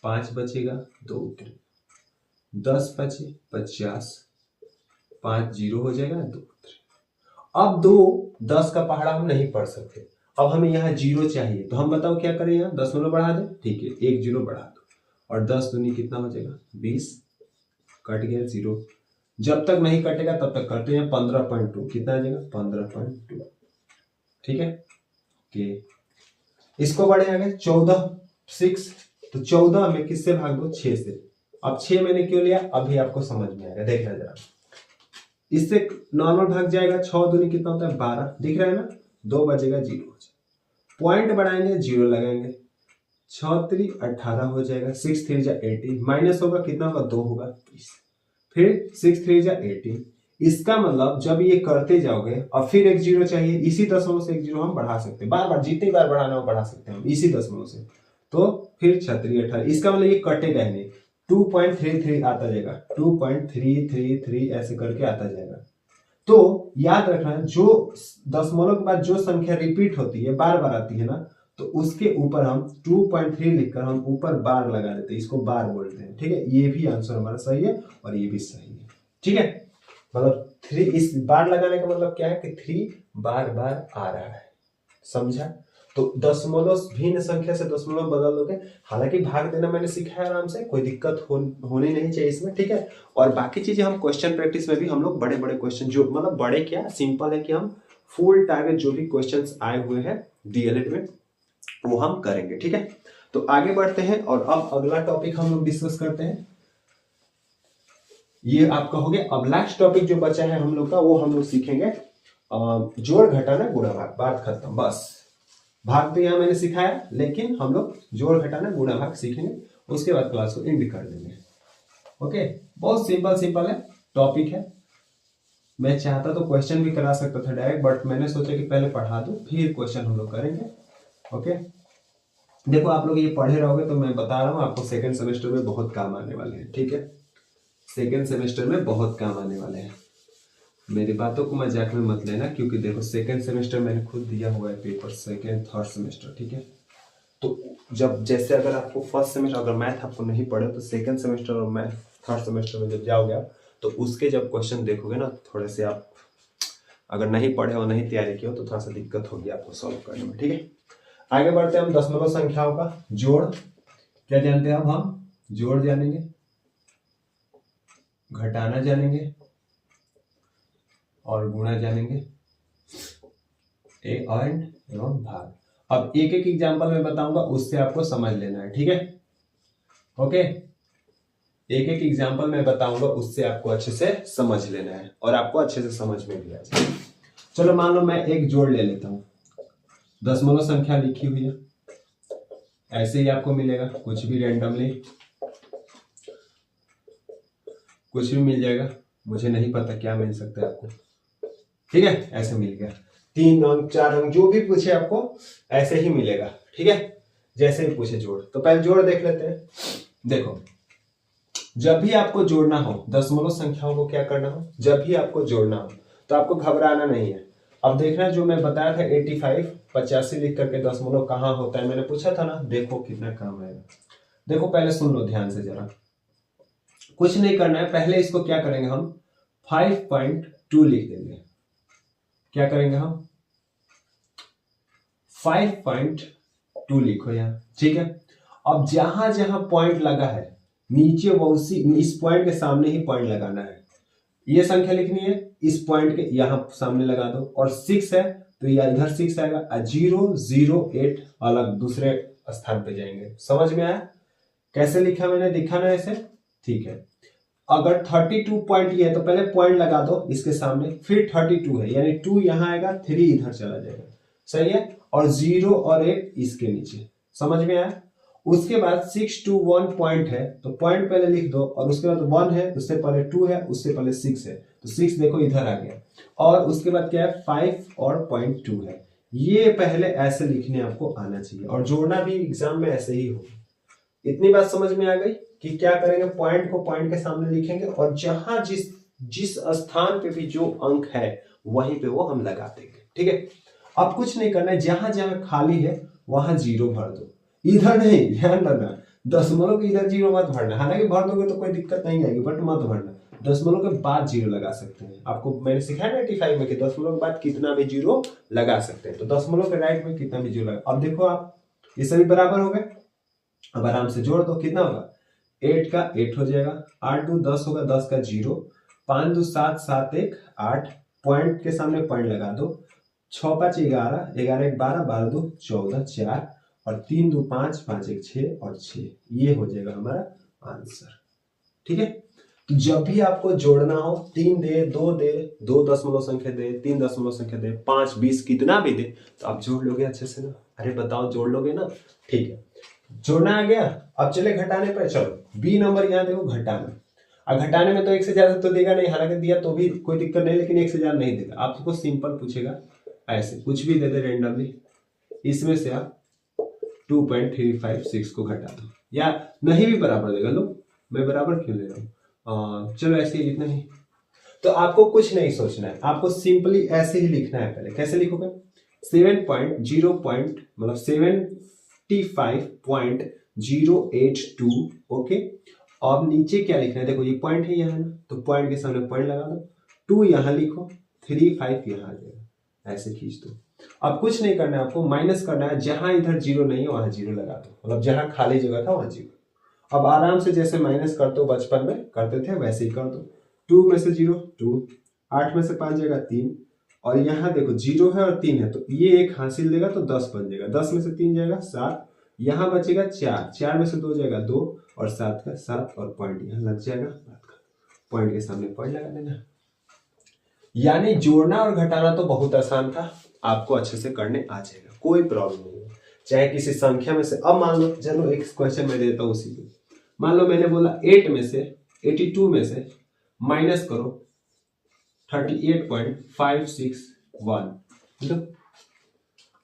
5 बचेगा 2 उतरे, 10 बचे 50, 5 जीरो हो जाएगा 2 उतरे। अब 2 10 का पहाड़ा हम नहीं पढ़ सकते, अब हमें यहाँ जीरो चाहिए, तो हम बताओ क्या करें, यहाँ 10 बढ़ा दें, ठीक है, एक जीरो बढ़ा दो और 10 दूनी कितना हो जाएगा 20, कट गया जीरो। जब तक नहीं कटेगा तब तक करते हैं 15.2, कितना आ जाएगा 15.2, ठीक है। ओके, इसको बढ़े आगे 14 6, तो 14 में किससे भाग दो 6 से। अब 6 मैंने क्यों लिया अभी आपको समझ में आएगा, देखना जरा, इससे नॉर्मल भाग जाएगा, 6 दूनी कितना होता है 12, दिख रहा है ना, 2 बजेगा 0 हो जाएगा, पॉइंट बढ़ाएंगे 0 लगाएंगे, 6 3 18 हो जाएगा, 6 3 जा 18, माइनस होगा कितना होगा 2 होगा 20, फिर 6 3 जा 18। इसका मतलब जब ये करते जाओगे और फिर एक जीरो चाहिए, इसी दशमलव से एक जीरो हम बढ़ा सकते हैं, बार बार जितनी बार बढ़ाना हो बढ़ा सकते हैं हम इसी दशमलव से, तो फिर 36 18, इसका मतलब ये कटेगा ही नहीं, 2.33 आता जाएगा, 2.333 ऐसे करके आता जाएगा। तो याद रखना, जो दशमलव के बाद जो संख्या रिपीट होती है बार बार आती है ना, तो उसके ऊपर हम 2.3 लिखकर हम ऊपर बार लगा देते हैं, इसको बार बोलते हैं, ठीक है। ये भी आंसर हमारा सही है और ये भी सही है, ठीक है। मतलब 3, इस बार लगाने का मतलब क्या है कि 3 बार बार आ रहा है, समझा। तो दशमलव भिन्न संख्या से दशमलव बदल दोगे, हालांकि भाग देना मैंने सिखाया आराम से, कोई दिक्कत होनी नहीं चाहिए इसमें, ठीक है। और बाकी चीजें हम क्वेश्चन प्रैक्टिस में भी हम लोग बड़े बड़े क्वेश्चन, जो मतलब बड़े क्या सिंपल है कि हम फुल टारगेट जो भी क्वेश्चंस आए हुए हैं डीएलएड में वो हम करेंगे, ठीक है। तो आगे बढ़ते हैं और अब अगला टॉपिक हम लोग डिस्कस करते हैं, ये आपका हो गया। अब लास्ट टॉपिक जो बचा है हम लोग का वो हम लोग सीखेंगे जोड़ घटाना गुणा भाग, बात खत्म बस। भाग तो यहाँ मैंने सिखाया, लेकिन हम लोग जोड़ घटाना गुणा भाग सीखेंगे, उसके बाद क्लास को एंड कर देंगे। ओके, बहुत सिंपल है टॉपिक है। मैं चाहता तो क्वेश्चन भी करा सकता था डायरेक्ट, बट मैंने सोचा कि पहले पढ़ा दूं फिर क्वेश्चन हम लोग करेंगे। ओके, देखो आप लोग ये पढ़े रहोगे तो मैं बता रहा हूँ आपको सेकेंड सेमेस्टर में बहुत काम आने वाले हैं, ठीक है। सेकेंड सेमेस्टर में बहुत काम आने वाले हैं, मेरी बातों को मजाक में मत लेना, क्योंकि देखो सेकेंड सेमेस्टर मैंने खुद दिया हुआ है पेपर, सेकेंड थर्ड सेमेस्टर, ठीक है। तो जब जैसे अगर आपको फर्स्ट सेमेस्टर अगर मैथ आपको नहीं पढ़े तो सेकेंड सेमेस्टर और मैथ थर्ड सेमेस्टर में जब जाओगे आप, तो उसके जब क्वेश्चन देखोगे ना, थोड़े से आप अगर नहीं पढ़े और नहीं तैयारी की हो तो थोड़ा सा दिक्कत होगी आपको सॉल्व करने में, ठीक है। आगे बढ़ते हैं हम दशमलव संख्याओं का जोड़, क्या जानते हैं अब हम, जोड़ जानेंगे, घटाना जानेंगे और गुणा जानेंगे, एंड एवं भाग। अब एक एक एग्जांपल में बताऊंगा, उससे आपको समझ लेना है, ठीक है। ओके, एक एक एग्जांपल में बताऊंगा, उससे आपको अच्छे से समझ लेना है और आपको अच्छे से समझ में भी आ जाए। चलो मान लो मैं एक जोड़ ले लेता हूं, दशमलव संख्या लिखी हुई है, ऐसे ही आपको मिलेगा, कुछ भी रैंडमली कुछ भी मिल जाएगा, मुझे नहीं पता क्या मिल सकता है आपको, ठीक है। ऐसे मिल गया, 3 अंक 4 अंक जो भी पूछे आपको ऐसे ही मिलेगा, ठीक है, जैसे ही पूछे जोड़। तो पहले जोड़ देख लेते हैं। देखो, जब भी आपको जोड़ना हो दशमलव संख्याओं को, क्या करना हो, जब भी आपको जोड़ना हो तो आपको घबराना नहीं है। अब देखना, जो मैं बताया था 85 85 लिख करके दशमलव कहाँ होता है, मैंने पूछा था ना, देखो कितना काम आएगा। देखो पहले सुन लो ध्यान से जरा, कुछ नहीं करना है, पहले इसको क्या करेंगे हम 5.2 लिख देंगे। क्या करेंगे हम 5.2 लिखो यहाँ, ठीक है। अब जहां जहां पॉइंट लगा है नीचे वो उसी इस पॉइंट के सामने ही पॉइंट लगाना है। ये संख्या लिखनी है, इस पॉइंट के यहां सामने लगा दो, और 6 है तो यह इधर 6 आएगा, 0 0 8 अलग दूसरे स्थान पे जाएंगे। समझ में आया कैसे लिखा मैंने, दिखा ना ऐसे, ठीक है। अगर 32 पॉइंट ये है तो पहले पॉइंट लगा दो इसके सामने, फिर 32 है यानी 2 यहां आएगा, 3 इधर चला जाएगा, सही है, और 0 और 8 इसके नीचे, समझ में आया। उसके बाद 6 to 1 पॉइंट है तो पॉइंट पहले लिख दो, और उसके बाद 1 है, उससे पहले 2 है, उससे पहले 6 है, तो 6 देखो इधर आ गया, और उसके बाद क्या है 5 और पॉइंट 2 है। ये पहले ऐसे लिखने आपको आना चाहिए, और जोड़ना भी एग्जाम में ऐसे ही होगा। इतनी बात समझ में आ गई कि क्या करेंगे, पॉइंट को पॉइंट के सामने लिखेंगे, और जहां जिस स्थान पे भी जो अंक है वहीं पे वो हम लगा देंगे, ठीक है। अब कुछ नहीं करना है, जहां जहां खाली है वहां 0 भर दो, इधर नहीं, ध्यान रखना दशमलव के इधर 0 मत भरना, हालांकि भर दोगे तो कोई दिक्कत नहीं आएगी, बट मत भरना, दशमलव के बाद 0 लगा सकते हैं। आपको मैंने सिखाया ना 85 में कि दशमलव के बाद कितना भी 0 लगा सकते हैं, तो दशमलव के राइट में कितना भी 0 लगा। अब देखो आप ये सभी बराबर हो गए, अब आराम से जोड़ दो, कितना होगा 8 का 8 हो जाएगा, 8 2 10 होगा, 10 का 0, 5 2 7 7 1 8, पॉइंट के सामने पॉइंट लगा दो, 6 5 11, 11 1 12, 12 2 14, 4 और 3 2 5, 5 1 6 और 6, ये हो जाएगा हमारा आंसर, ठीक है। तो जब भी आपको जोड़ना हो, 3 दे, 2 दे, 2 दशमलव संख्या दे, 3 दशमलव संख्या दे, 5 20 कितना भी दे, तो आप जोड़ लोगे अच्छे से ना। अरे बताओ जोड़ लोगे ना, ठीक है, जोड़ना आ गया। अब चले घटाने पर, चलो बी नंबर यहाँ देखो घटाना, और घटाने में तो 1 से ज्यादा तो देगा नहीं, हालांकि दिया तो भी कोई दिक्कत नहीं, लेकिन 1 से ज्यादा नहीं देगा। आपको सिंपल पूछेगा, ऐसे कुछ भी दे दे रेंडमली, इसमें से आप 2.356 को घटा दो, या नहीं भी बराबर देगा, लो मैं बराबर क्यों ले रहा हूँ, चलो ऐसे ही लिखना ही। तो आपको कुछ नहीं सोचना है, आपको सिंपली ऐसे ही लिखना है। पहले कैसे लिखोगे, 7.0 मतलब 75.082, ओके। अब नीचे क्या लिखना है, देखो ये पॉइंट है यहाँ ना, तो पॉइंट के सामने पॉइंट लगा दो, 2 यहाँ लिखो, 3 5 यहाँ आ जाएगा, ऐसे खींच दो। अब कुछ नहीं करना है, आपको माइनस करना है, जहां इधर 0 नहीं है वहां 0 लगा दो, मतलब जहां खाली जगह था वहां 0। अब आराम से जैसे माइनस करते हो बचपन में करते थे वैसे ही कर दो, 2 में से 0 2, 8 में से 5 जाएगा 3, और यहाँ देखो 0 है और 3 है, तो ये एक हासिल देगा तो 10 बन जाएगा, 10 में से 3 जाएगा 7, यहाँ बचेगा 4, 4 में से 2 जाएगा 2, और 7 का 7, और पॉइंट यहाँ लग जाएगा, पॉइंट के सामने पॉइंट लगा देना। यानी जोड़ना और घटाना तो बहुत आसान था, आपको अच्छे से करने आ जाएगा, कोई प्रॉब्लम नहीं है। चाहे किसी संख्या में से, अब मान लो, चलो एक क्वेश्चन मैं देता हूँ उसी पे, मान लो मैंने बोला 8 में से 82 में से माइनस करो 38.561, तो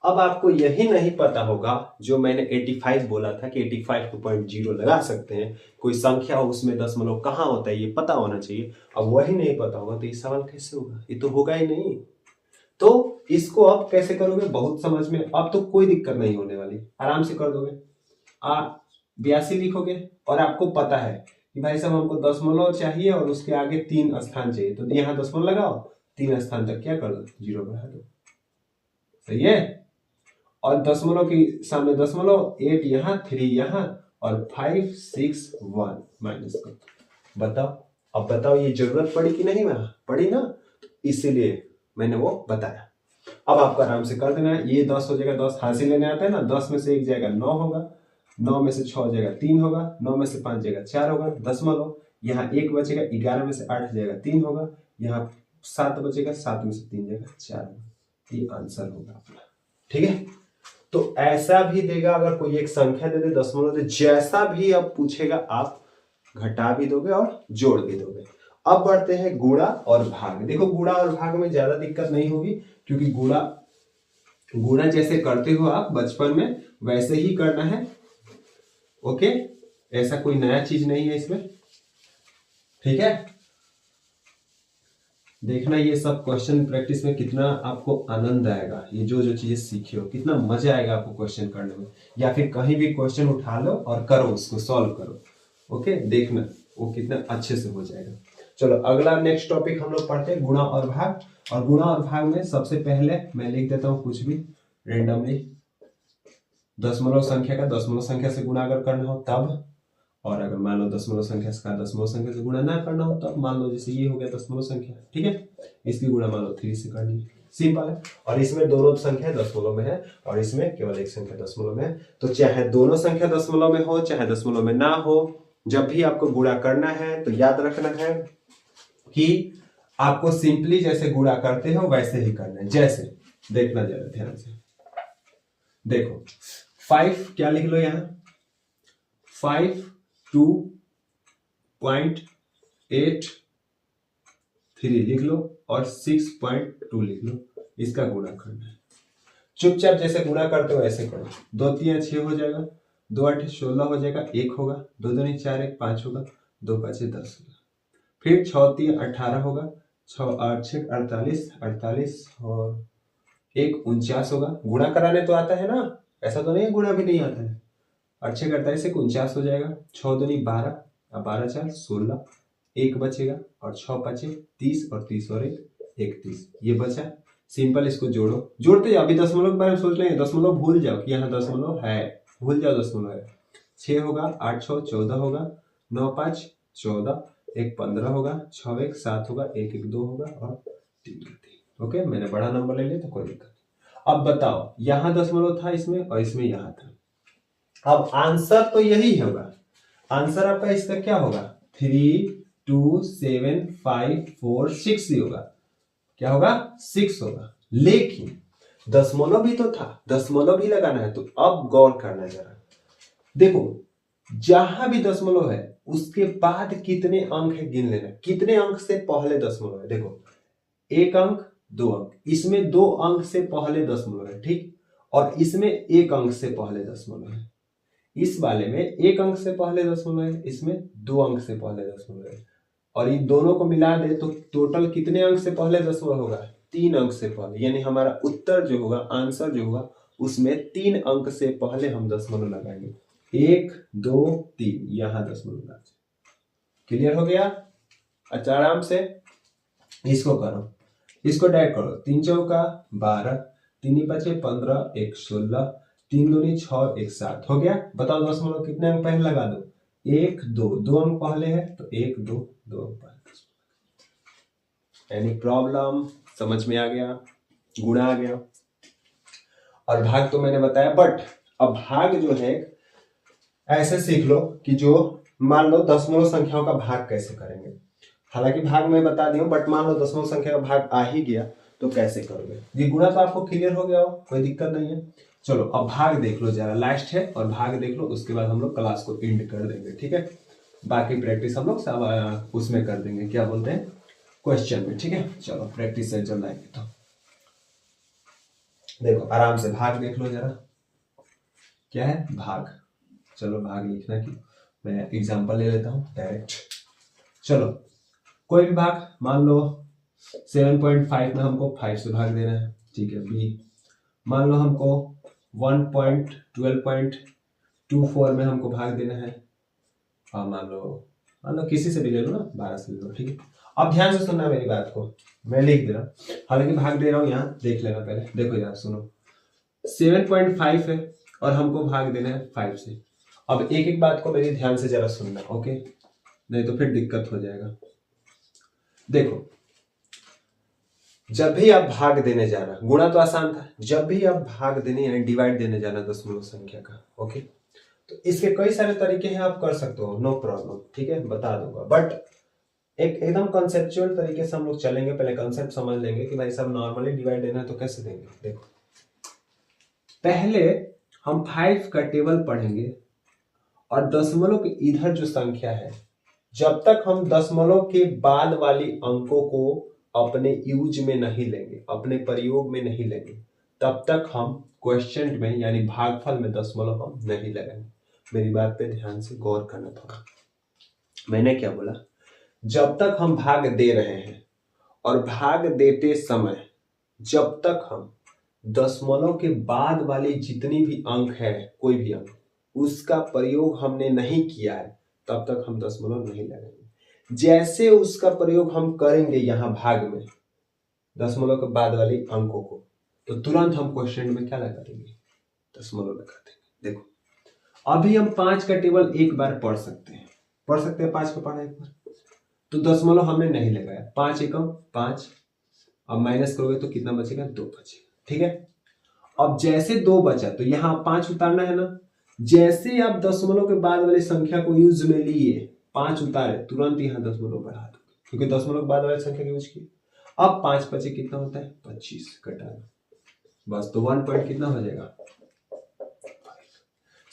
अब आपको यही नहीं पता होगा जो मैंने 85 बोला था कि 85.0 लगा सकते हैं, कोई संख्या हो उसमें दशमलव कहाँ होता है ये पता होना चाहिए। अब वही नहीं पता होगा तो ये सवाल कैसे होगा, ये तो होगा ही नहीं। तो इसको अब कैसे करोगे, बहुत समझ में, अब तो कोई दिक्कत नहीं होने वाली, आराम से कर दोगे। 82 लिखोगे, और आपको पता है कि भाई साहब हमको दशमलव चाहिए और उसके आगे 3 स्थान चाहिए, तो यहाँ दशमलव लगाओ, 3 स्थान तक क्या कर दो 0 बढ़ा दो, सही है। और दशमलव के सामने दशमलव, 8 यहाँ 3 यहाँ और 5 6 1 माइनस कर दो। बताओ, अब बताओ ये जरूरत पड़ी कि नहीं, वहां पड़ी ना, इसीलिए मैंने वो बताया। अब आपको आराम से कर देना है, ये 10 हो जाएगा, 10 हासिल लेने आता है ना, 10 में से 1 जाएगा 9 होगा, 9 में से 6 जाएगा 3 होगा, 9 में से 5 जाएगा 4 होगा, दशमलव, यहाँ 1 बचेगा, 11 में से 8 जाएगा 3 होगा, यहाँ 7 बचेगा, 7 में से 3 जाएगा 4 होगा, ये आंसर होगा अपना, ठीक है। तो ऐसा भी देगा, अगर कोई एक संख्या दे दे, दशमलव दे, जैसा भी अब पूछेगा आप घटा भी दोगे और जोड़ भी दोगे। अब बढ़ते हैं गुणा और भाग। देखो गुणा और भाग में ज्यादा दिक्कत नहीं होगी, क्योंकि गुणा जैसे करते हो आप बचपन में वैसे ही करना है, ओके, ऐसा कोई नया चीज नहीं है इसमें, ठीक है। देखना ये सब क्वेश्चन प्रैक्टिस में कितना आपको आनंद आएगा, ये जो जो चीजें सीखे हो कितना मजा आएगा आपको क्वेश्चन करने में, या फिर कहीं भी क्वेश्चन उठा लो और करो, उसको सॉल्व करो, ओके, देखना वो कितना अच्छे से हो जाएगा। चलो अगला नेक्स्ट टॉपिक हम लोग पढ़ते हैं गुणा और भाग। और गुणा और भाग में सबसे पहले मैं लिख देता हूँ कुछ भी रेंडमली, दशमलव संख्या का दशमलव संख्या से गुणा अगर करना हो तब, और अगर मान लो दशमलव संख्या का दशमलव संख्या से गुणा ना करना हो तब, मान लो जैसे ये हो गया दशमलव संख्या, ठीक है, इसकी गुणा मान लो 3 से करनी है, सिंपल है। और इसमें दोनों संख्या दशमलव में है और इसमें केवल एक संख्या दशमलव में है, तो चाहे दोनों संख्या दशमलव में हो चाहे दशमलव में ना हो, जब भी आपको गुणा करना है तो याद रखना है कि आपको सिंपली जैसे गुणा करते हो वैसे ही करना है। जैसे देखना जरा ध्यान से, देखो 5 क्या लिख लो यहाँ, 5 2.83 लिख लो और 6.2 लिख लो, इसका गुणा करना है। चुपचाप जैसे गुणा करते हो ऐसे करो, 2 3 6 हो जाएगा, 2 8 16 हो जाएगा, 1 होगा, 2 2 4 1 5 होगा, 2 5 10 होगा, फिर 6 3 18 होगा, 6 8 6 48 48 और 1 49 होगा। गुणा कराने तो आता है ना, ऐसा तो नहीं गुणा भी नहीं आता है। 8 6 48 1 49 हो जाएगा, 6 2 12 और 12 4 16, 1 बचेगा और 6 5 30 और 30 और 1 31, ये बचा। सिंपल इसको जोड़ो, जोड़ते जाओ। अभी दशमलव के बारे में सोच लेंगे, दशमलव भूल जाओ कि यहाँ दशमलव है, भूल जाओ दशमलव है। 6 होगा, 8 6 14 होगा, 9 5 14, 1 15 होगा, 6 1 7 होगा, 1 1 2 होगा और 3 3। ओके, मैंने बड़ा नंबर ले लिया तो कोई दिक्कत नहीं। अब बताओ, यहाँ दशमलव था इसमें और इसमें यहाँ था। अब आंसर तो यही होगा, आंसर आपका इसका क्या होगा, 3 2 7 5 4 6 ही होगा। क्या होगा, 6 होगा। लेकिन दशमलव भी तो था, दशमलव भी लगाना है। तो अब गौर करना जरा, देखो जहां भी दशमलव है उसके बाद कितने अंक है गिन लेना, कितने अंक से पहले दशमलव है। देखो 1 अंक 2 अंक, इसमें 2 अंक से पहले दशमलव है, ठीक, और इसमें 1 अंक से पहले दशमलव है। इस वाले में 1 अंक से पहले दशमलव है, इसमें 2 अंक से पहले दशमलव है, और इन दोनों को मिला दे तो टोटल कितने अंक से पहले दशमलव होगा, 3 अंक से पहले। यानी हमारा उत्तर जो होगा, आंसर जो होगा, उसमें 3 अंक से पहले हम दशमलव लगाएंगे। 1 2 3 यहां दशमलव लगा। क्लियर हो गया? अच्छा, आराम से इसको करो, इसको डायरेक्ट करो। 3 चौका 12, 3 5 15, 1 16, 3 दूनी 6, 1 7 हो गया। बताओ दशमलव कितने अंक पहले लगा दो, 1 2, 2 अंक पहले है तो 1 2 2 अंक पहले। Any problem? समझ में आ गया? गुणा आ गया और भाग तो मैंने बताया, बट अब भाग जो है ऐसे सीख लो कि जो मान लो दशमलव संख्याओं का भाग कैसे करेंगे। हालांकि भाग मैं बता दी हूं, बट मान लो दशमलव संख्या का भाग आ ही गया तो कैसे करोगे। ये गुणा तो आपको क्लियर हो गया हो, कोई दिक्कत नहीं है। चलो अब भाग देख लो जरा, लास्ट है और भाग देख लो, उसके बाद हम लोग क्लास को एंड कर देंगे, ठीक है। बाकी प्रैक्टिस हम लोग सब उसमें कर देंगे, क्या बोलते हैं, क्वेश्चन में, ठीक है। चलो प्रैक्टिस से जल्द आएंगे तो देखो आराम से भाग देख लो जरा, क्या है भाग। चलो भाग लिखना की मैं एग्जांपल ले लेता हूं डायरेक्ट। चलो कोई भी भाग, मान लो 7.5 में हमको 5 से भाग देना है, ठीक है। बी मान लो हमको 12.24 में हमको भाग देना है, और मान लो किसी से भी ले लो ना, 12 से ले लो, ठीक है। अब ध्यान से सुनना मेरी बात को, मैं लिख दे रहा हूँ, हालांकि भाग दे रहा हूँ, यहाँ देख लेना पहले। देखो यार सुनो, 7.5 है और हमको भाग देना है 5 से। अब एक एक बात को मेरी ध्यान से जरा सुनना, ओके, नहीं तो फिर दिक्कत हो जाएगा। देखो जब भी आप भाग देने जाना, गुणा तो आसान था, जब भी आप भाग देने यानी डिवाइड देने जाना दशमलव संख्या का, ओके, तो इसके कई सारे तरीके हैं, आप कर सकते हो, नो प्रॉब्लम, ठीक है, बता दूंगा। बट एक एकदम कॉन्सेप्चुअल तरीके से हम लोग चलेंगे, पहले कॉन्सेप्ट समझ लेंगे कि भाई सब नॉर्मली डिवाइड देना है तो कैसे देंगे। देखो पहले हम 5 का टेबल पढ़ेंगे और दशमलव के इधर जो संख्या है, जब तक हम दशमलव के बाद वाली अंकों को अपने यूज में नहीं लेंगे, अपने प्रयोग में नहीं लेंगे, तब तक हम क्वेश्चन में यानी भागफल में दशमलव हम नहीं लगाएंगे। मेरी बात पे ध्यान से गौर करना थोड़ा, मैंने क्या बोला, जब तक हम भाग दे रहे हैं और भाग देते समय जब तक हम दशमलव के बाद वाली जितनी भी अंक है, कोई भी अंक, उसका प्रयोग हमने नहीं किया है, तब तक हम दशमलव नहीं लगाएंगे। जैसे उसका प्रयोग हम करेंगे यहाँ भाग में दशमलव के बाद वाली अंकों को, तो तुरंत हम क्वेश्चन में क्या लगा देंगे, दशमलव लगा देंगे। देखो अभी हम 5 का टेबल एक बार पढ़ सकते हैं, 5 का पढ़ा एक बार, तो दशमलव हमने नहीं लगाया, 5 एकम 5, अब माइनस करोगे तो कितना बचेगा, 2 बचेगा, ठीक है। अब जैसे 2 बचा तो यहाँ 5 उतारना है ना, जैसे आप दशमलव के बाद वाली संख्या को यूज में लिए 5 उतारे, तुरंत यहाँ दशमलव बढ़ा दो, क्योंकि दशमलव के बाद वाली संख्या यूज की। अब 5 5 कितना होता है, 25, घटाना बस, तो 1 पॉइंट कितना हो जाएगा,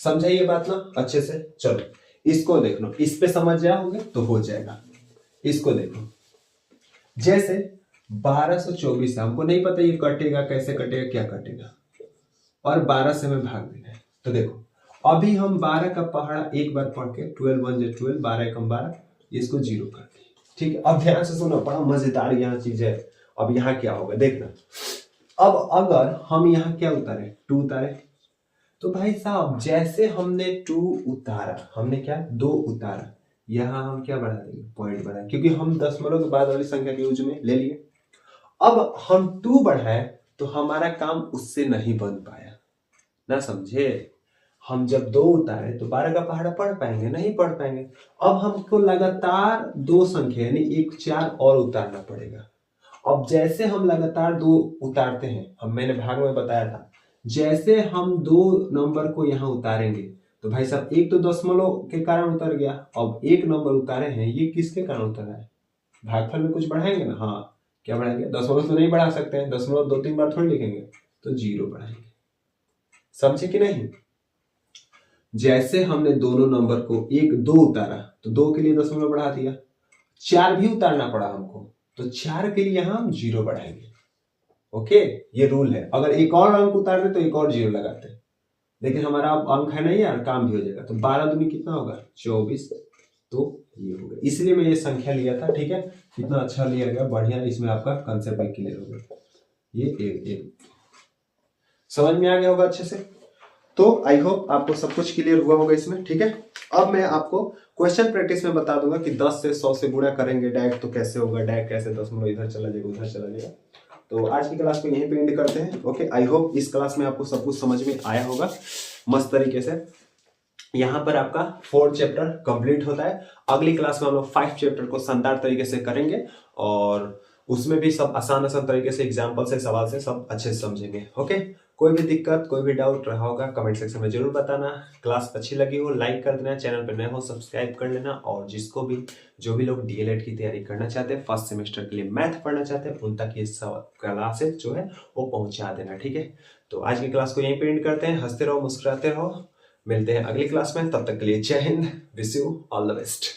समझा ये बात ना अच्छे से? चलो इसको देख लो, इस पे समझ जाओगे तो हो जाएगा। इसको देखो, जैसे 1224 है, हमको नहीं पता ये कटेगा कैसे कटेगा क्या कटेगा, और 12 से हमें भाग देना है। तो देखो अभी हम 12 का पहाड़ा एक बार पढ़ के 12 1 जा 12, 12 एकम 12, इसको 0 कर दिए। ठीक है, अब ध्यान से सुनो, बड़ा मजेदार यहाँ चीज है। अब यहाँ क्या होगा देखना, अब अगर हम यहाँ क्या उतारे 2 उतारे, तो भाई साहब जैसे हमने 2 उतारा, हमने क्या 2 उतारा, यहाँ हम क्या बढ़ा देंगे पॉइंट बढ़ा, क्योंकि हम दशमलव के बाद वाली संख्या के यूज में ले लिए। अब हम 2 बढ़ाए तो हमारा काम उससे नहीं बन पाया ना, समझे? हम जब 2 उतारे तो 12 का पहाड़ा पढ़ पाएंगे? नहीं पढ़ पाएंगे। अब हमको लगातार 2 संख्या यानी 1 4 और उतारना पड़ेगा। अब जैसे हम लगातार 2 उतारते हैं, मैंने भाग में बताया था, जैसे हम 2 नंबर को यहाँ उतारेंगे तो भाई साहब एक तो दशमलव के कारण उतर गया, अब 1 नंबर उतारे हैं, ये किसके कारण उतरा है? भागफल में कुछ बढ़ाएंगे ना, हाँ क्या बढ़ाएंगे, दशमलव तो नहीं बढ़ा सकते हैं, दशमलव 2-3 बार थोड़ी लिखेंगे, तो 0 बढ़ाएंगे। समझे कि नहीं? जैसे हमने दोनों नंबर को 1 2 उतारा तो 2 के लिए दशमलव बढ़ा दिया, 4 भी उतारना पड़ा हमको तो 4 के लिए यहां हम 0 बढ़ाएंगे। ओके, ये रूल है। अगर एक और अंक उतारते तो एक और 0 लगाते, लेकिन हमारा अंक है नहीं यार, काम भी हो जाएगा। तो 12 दूनी कितना होगा 24, तो ये हो गया। इसलिए मैं ये संख्या लिया था। ठीक है, कितना अच्छा लिया गया, बढ़िया, इसमें आपका कंसेप्ट भी क्लियर हो गया। ये एक समझ में आ गया होगा अच्छे से। तो आई होप आपको सब कुछ क्लियर हुआ होगा इसमें। ठीक है, अब मैं आपको क्वेश्चन प्रैक्टिस में बता दूंगा कि 10 से 100 से गुणा करेंगे डायरेक्ट तो कैसे होगा, डायरेक्ट कैसे, दशमलव इधर चला जाएगा उधर चला जाएगा। तो आज की क्लास को यहीं पे एंड करते हैं। ओके, आई होप इस क्लास में आपको सब कुछ समझ में आया होगा मस्त तरीके से। यहाँ पर आपका 4 चैप्टर कंप्लीट होता है। अगली क्लास में हम लोग 5 चैप्टर को शानदार तरीके से करेंगे और उसमें भी सब आसान तरीके से एग्जाम्पल से, सवाल से सब अच्छे से समझेंगे। ओके, कोई भी दिक्कत कोई भी डाउट रहा होगा कमेंट सेक्शन में जरूर बताना। क्लास अच्छी लगी हो लाइक कर देना, चैनल पर नए हो सब्सक्राइब कर लेना, और जिसको भी जो भी लोग डीएलएड की तैयारी करना चाहते हैं, फर्स्ट सेमेस्टर के लिए मैथ पढ़ना चाहते हैं, उन तक ये सब क्लासेस जो है वो पहुंचा देना। ठीक है, तो आज की क्लास को यहीं पे एंड करते हैं। हंसते रहो मुस्कुराते रहो, मिलते हैं अगली क्लास में, तब तक के लिए जय Hind, wish you all the best.